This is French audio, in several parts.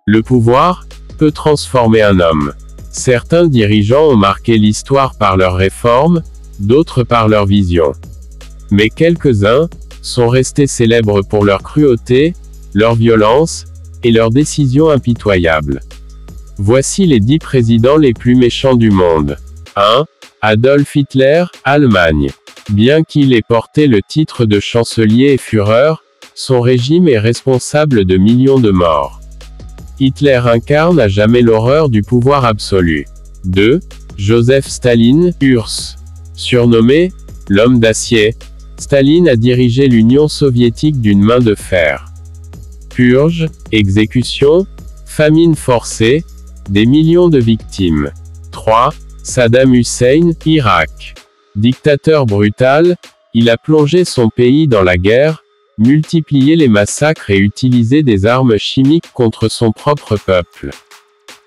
Le pouvoir peut transformer un homme. Certains dirigeants ont marqué l'histoire par leurs réformes, d'autres par leur vision. Mais quelques-uns sont restés célèbres pour leur cruauté, leur violence, et leurs décisions impitoyables. Voici les 10 présidents les plus méchants du monde. 1. Adolf Hitler, Allemagne. Bien qu'il ait porté le titre de chancelier et Führer, son régime est responsable de millions de morts. Hitler incarne à jamais l'horreur du pouvoir absolu. 2. Joseph Staline, URSS. Surnommé « l'homme d'acier », Staline a dirigé l'Union soviétique d'une main de fer. Purges, exécutions, famine forcée, des millions de victimes. 3. Saddam Hussein, Irak. Dictateur brutal, il a plongé son pays dans la guerre, multiplié les massacres et utilisé des armes chimiques contre son propre peuple.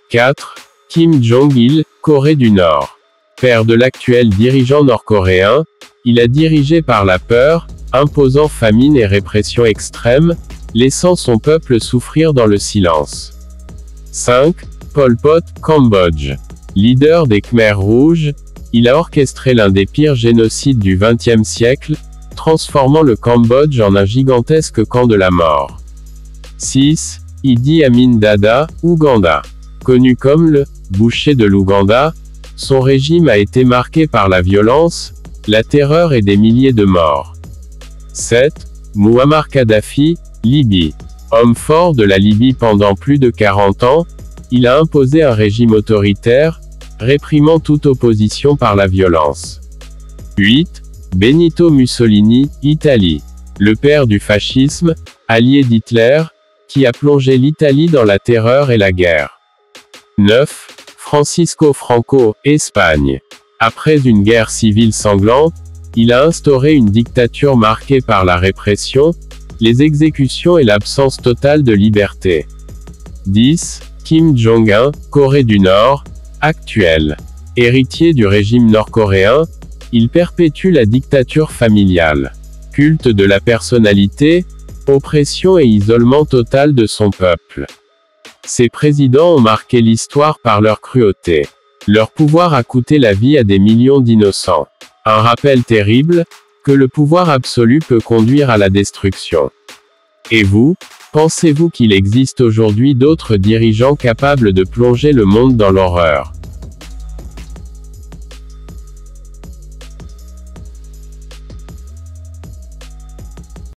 4. Kim Jong-il, Corée du Nord. Père de l'actuel dirigeant nord-coréen, il a dirigé par la peur, imposant famine et répression extrême, laissant son peuple souffrir dans le silence. 5. Pol Pot, Cambodge. Leader des Khmers rouges, il a orchestré l'un des pires génocides du XXe siècle, transformant le Cambodge en un gigantesque camp de la mort. 6. Idi Amin Dada, Ouganda. Connu comme le « boucher de l'Ouganda », son régime a été marqué par la violence, la terreur et des milliers de morts. 7. Mouammar Kadhafi, Libye. Homme fort de la Libye pendant plus de 40 ans, il a imposé un régime autoritaire, réprimant toute opposition par la violence. 8. Benito Mussolini, Italie. Le père du fascisme, allié d'Hitler, qui a plongé l'Italie dans la terreur et la guerre. 9. Francisco Franco, Espagne. Après une guerre civile sanglante, il a instauré une dictature marquée par la répression, les exécutions et l'absence totale de liberté. 10. Kim Jong-un, Corée du Nord, actuel. Héritier du régime nord-coréen, il perpétue la dictature familiale. Culte de la personnalité, oppression et isolement total de son peuple. Ces présidents ont marqué l'histoire par leur cruauté. Leur pouvoir a coûté la vie à des millions d'innocents. Un rappel terrible, que le pouvoir absolu peut conduire à la destruction. Et vous, pensez-vous qu'il existe aujourd'hui d'autres dirigeants capables de plonger le monde dans l'horreur ?